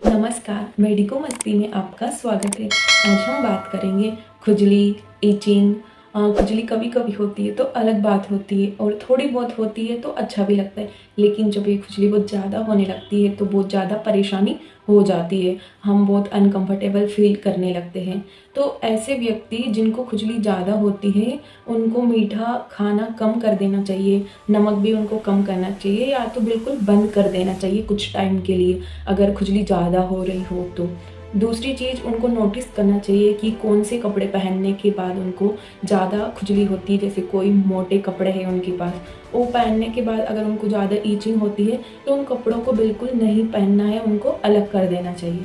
नमस्कार, मेडिको मस्ती में आपका स्वागत है। आज हम बात करेंगे खुजली, इचिंग। खुजली कभी कभी होती है तो अलग बात होती है और थोड़ी बहुत होती है तो अच्छा भी लगता है, लेकिन जब ये खुजली बहुत ज़्यादा होने लगती है तो बहुत ज़्यादा परेशानी हो जाती है। हम बहुत अनकंफर्टेबल फील करने लगते हैं। तो ऐसे व्यक्ति जिनको खुजली ज़्यादा होती है उनको मीठा खाना कम कर देना चाहिए, नमक भी उनको कम करना चाहिए या तो बिल्कुल बंद कर देना चाहिए कुछ टाइम के लिए, अगर खुजली ज़्यादा हो रही हो तो। दूसरी चीज़, उनको नोटिस करना चाहिए कि कौन से कपड़े पहनने के बाद उनको ज़्यादा खुजली होती है। जैसे कोई मोटे कपड़े हैं उनके पास, वो पहनने के बाद अगर उनको ज़्यादा ईचिंग होती है तो उन कपड़ों को बिल्कुल नहीं पहनना है, उनको अलग कर देना चाहिए।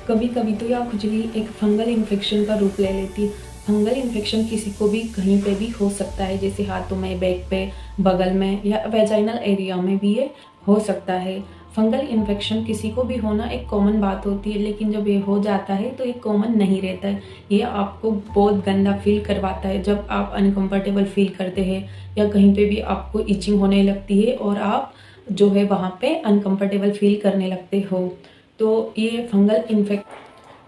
कभी कभी तो यह खुजली एक फंगल इन्फेक्शन का रूप ले लेती है। फंगल इन्फेक्शन किसी को भी कहीं पे भी हो सकता है, जैसे हाथों में, बैक पे, बगल में या वेजाइनल एरिया में भी ये हो सकता है। फंगल इन्फेक्शन किसी को भी होना एक कॉमन बात होती है, लेकिन जब ये हो जाता है तो ये कॉमन नहीं रहता है। ये आपको बहुत गंदा फील करवाता है जब आप अनकंफर्टेबल फील करते हैं या कहीं पे भी आपको इचिंग होने लगती है और आप जो है वहाँ पे अनकंफर्टेबल फील करने लगते हो। तो ये फंगल इन्फेक्ट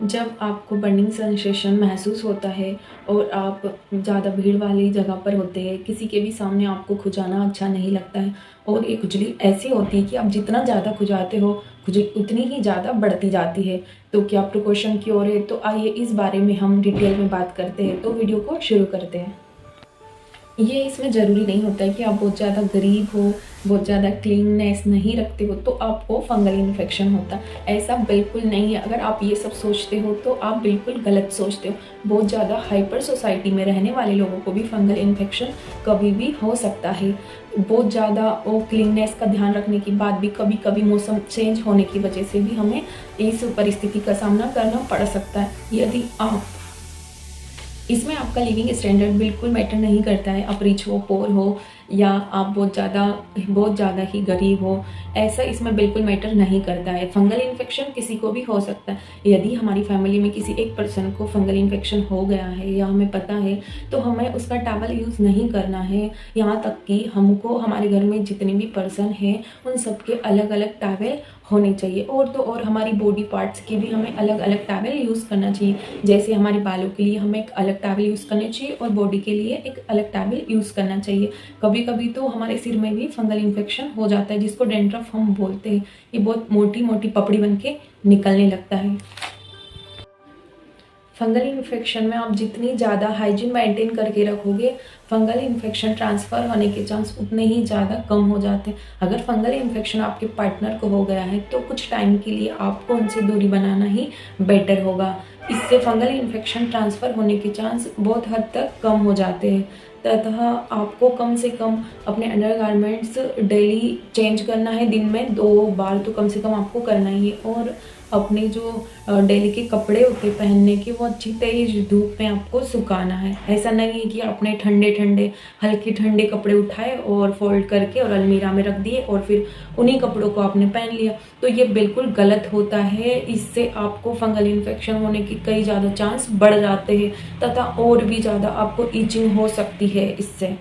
जब आपको बर्निंग सेंसेशन महसूस होता है और आप ज़्यादा भीड़ वाली जगह पर होते हैं, किसी के भी सामने आपको खुजाना अच्छा नहीं लगता है और ये खुजली ऐसी होती है कि आप जितना ज़्यादा खुजाते हो खुजली उतनी ही ज़्यादा बढ़ती जाती है। तो क्या प्रिकॉशन की ओर है? तो आइए इस बारे में हम डिटेल में बात करते हैं। तो वीडियो को शुरू करते हैं। ये इसमें ज़रूरी नहीं होता है कि आप बहुत ज़्यादा गरीब हो, बहुत ज़्यादा क्लीननेस नहीं रखते हो तो आपको फंगल इन्फेक्शन होता है, ऐसा बिल्कुल नहीं है। अगर आप ये सब सोचते हो तो आप बिल्कुल गलत सोचते हो। बहुत ज़्यादा हाइपर सोसाइटी में रहने वाले लोगों को भी फंगल इन्फेक्शन कभी भी हो सकता है। बहुत ज़्यादा वो क्लीननेस का ध्यान रखने के बाद भी कभी कभी मौसम चेंज होने की वजह से भी हमें इस परिस्थिति का सामना करना पड़ सकता है। यदि आप इसमें आपका लिविंग स्टैंडर्ड बिल्कुल मैटर नहीं करता है, आप रिच हो, पोर हो या आप बहुत ज़्यादा ही गरीब हो, ऐसा इसमें बिल्कुल मैटर नहीं करता है। फंगल इन्फेक्शन किसी को भी हो सकता है। यदि हमारी फैमिली में किसी एक पर्सन को फंगल इन्फेक्शन हो गया है या हमें पता है तो हमें उसका टॉवल यूज़ नहीं करना है। यहाँ तक कि हमको हमारे घर में जितने भी पर्सन हैं उन सबके अलग अलग टॉवल होने चाहिए। और तो और हमारी बॉडी पार्ट्स के भी हमें अलग अलग टॉवल यूज़ करना चाहिए। जैसे हमारे बालों के लिए हमें एक अलग टॉवल यूज़ करना चाहिए और बॉडी के लिए एक अलग टॉवल यूज़ करना चाहिए। कभी कभी तो हमारे सिर में भी फंगल इन्फेक्शन हो जाता है, जिसको डेंड्रफ हम बोलते हैं। ये बहुत मोटी मोटी पपड़ी बन के निकलने लगता है। फंगल इन्फेक्शन में आप जितनी ज़्यादा हाइजीन मेंटेन करके रखोगे, फंगल इन्फेक्शन ट्रांसफ़र होने के चांस उतने ही ज़्यादा कम हो जाते हैं। अगर फंगल इन्फेक्शन आपके पार्टनर को हो गया है तो कुछ टाइम के लिए आपको उनसे दूरी बनाना ही बेटर होगा। इससे फंगल इन्फेक्शन ट्रांसफ़र होने के चांस बहुत हद तक कम हो जाते हैं। तथा आपको कम से कम अपने अंडरगारमेंट्स डेली चेंज करना है, दिन में 2 बार तो कम से कम आपको करना ही है। और अपने जो डेली के कपड़े होते हैं पहनने के, वो अच्छी तेज धूप में आपको सुखाना है। ऐसा नहीं है कि आपने ठंडे ठंडे हल्के ठंडे कपड़े उठाए और फोल्ड करके और अलमीरा में रख दिए और फिर उन्हीं कपड़ों को आपने पहन लिया, तो ये बिल्कुल गलत होता है। इससे आपको फंगल इन्फेक्शन होने की कई ज़्यादा चांस बढ़ जाते हैं तथा और भी ज़्यादा आपको ईचिंग हो सकती है इससे।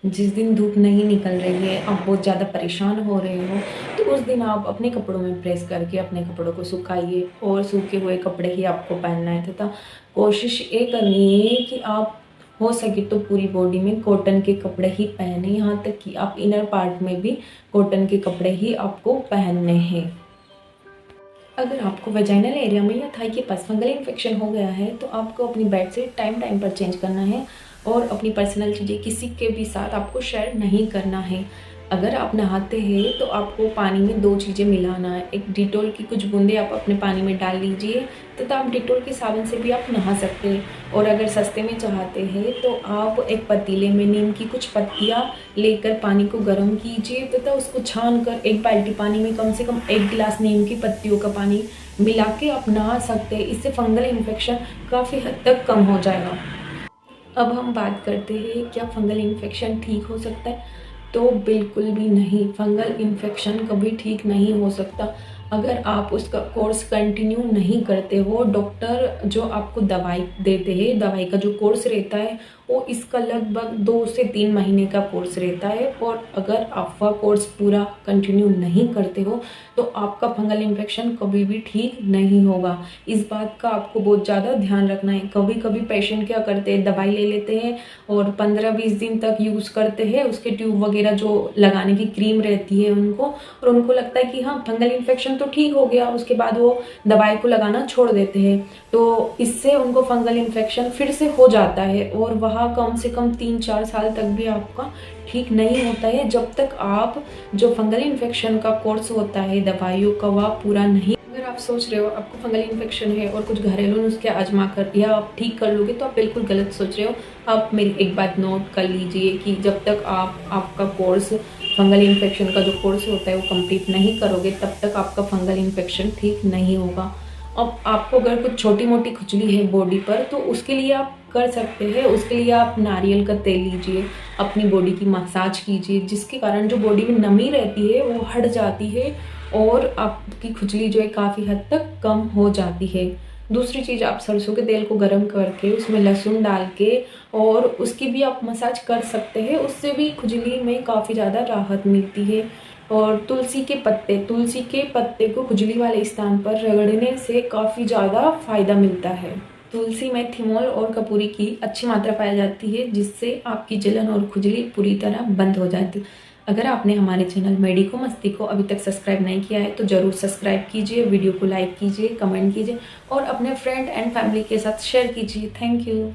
जिस दिन धूप नहीं निकल रही है, आप बहुत ज़्यादा परेशान हो रहे हो, तो उस दिन आप अपने कपड़ों में प्रेस करके अपने कपड़ों को सुखाइए और सूखे हुए कपड़े ही आपको पहनना है। तथा कोशिश ये करनी है कि आप हो सके तो पूरी बॉडी में कॉटन के कपड़े ही पहने, यहाँ तक कि आप इनर पार्ट में भी कॉटन के कपड़े ही आपको पहनने हैं। अगर आपको वेजाइनल एरिया में या थाई के पास फंगल इन्फेक्शन हो गया है तो आपको अपनी बेडशीट टाइम टाइम पर चेंज करना है और अपनी पर्सनल चीज़ें किसी के भी साथ आपको शेयर नहीं करना है। अगर आप नहाते हैं तो आपको पानी में 2 चीज़ें मिलाना है। एक डिटॉल की कुछ बूंदे आप अपने पानी में डाल लीजिए तथा आप डिटॉल के साबुन से भी आप नहा सकते हैं। और अगर सस्ते में चाहते हैं तो आप एक पतीले में नीम की कुछ पत्तियां लेकर पानी को गर्म कीजिए तथा उसको छान कर एक बाल्टी पानी में कम से कम 1 गिलास नीम की पत्तियों का पानी मिला के आप नहा सकते हैं। इससे फंगल इन्फेक्शन काफ़ी हद तक कम हो जाएगा। अब हम बात करते हैं क्या फंगल इन्फेक्शन ठीक हो सकता है? तो बिल्कुल भी नहीं, फंगल इन्फेक्शन कभी ठीक नहीं हो सकता अगर आप उसका कोर्स कंटिन्यू नहीं करते हो। डॉक्टर जो आपको दवाई देते हैं, दवाई का जो कोर्स रहता है वो इसका लगभग 2 से 3 महीने का कोर्स रहता है। और अगर आप वह कोर्स पूरा कंटिन्यू नहीं करते हो तो आपका फंगल इन्फेक्शन कभी भी ठीक नहीं होगा। इस बात का आपको बहुत ज़्यादा ध्यान रखना है। कभी कभी पेशेंट क्या करते हैं, दवाई ले लेते हैं और 15-20 दिन तक यूज़ करते हैं उसके ट्यूब वगैरह जो लगाने की क्रीम रहती है उनको, और उनको लगता है कि हाँ फंगल इन्फेक्शन तो ठीक हो गया, उसके बाद वो दवाई को लगाना छोड़ देते हैं। तो इससे उनको फंगल इन्फेक्शन फिर से हो जाता है और वह कम से कम 3-4 साल तक भी आपका ठीक नहीं होता है, जब तक आप जो फंगल इन्फेक्शन का कोर्स होता है दवाइयों का वह पूरा नहीं। अगर आप सोच रहे हो आपको फंगल इन्फेक्शन है और कुछ घरेलू नुस्खे आजमा कर या आप ठीक कर लोगे, तो आप बिल्कुल गलत सोच रहे हो। आप मेरी एक बात नोट कर लीजिए कि जब तक आपका कोर्स फंगल इन्फेक्शन का जो कोर्स होता है वो कंप्लीट नहीं करोगे, तब तक आपका फंगल इन्फेक्शन ठीक नहीं होगा। अब आपको अगर कुछ छोटी मोटी खुजली है बॉडी पर, तो उसके लिए आप कर सकते हैं। उसके लिए आप नारियल का तेल लीजिए, अपनी बॉडी की मसाज कीजिए, जिसके कारण जो बॉडी में नमी रहती है वो हट जाती है और आपकी खुजली जो है काफ़ी हद तक कम हो जाती है। दूसरी चीज़, आप सरसों के तेल को गर्म करके उसमें लहसुन डाल के और उसकी भी आप मसाज कर सकते हैं, उससे भी खुजली में काफ़ी ज़्यादा राहत मिलती है। और तुलसी के पत्ते को खुजली वाले स्थान पर रगड़ने से काफ़ी ज़्यादा फायदा मिलता है। तुलसी में थिमोल और कपूरी की अच्छी मात्रा पाई जाती है, जिससे आपकी जलन और खुजली पूरी तरह बंद हो जाती है। अगर आपने हमारे चैनल मेडिको मस्ती को अभी तक सब्सक्राइब नहीं किया है तो ज़रूर सब्सक्राइब कीजिए, वीडियो को लाइक कीजिए, कमेंट कीजिए और अपने फ्रेंड एंड फैमिली के साथ शेयर कीजिए। Thank you.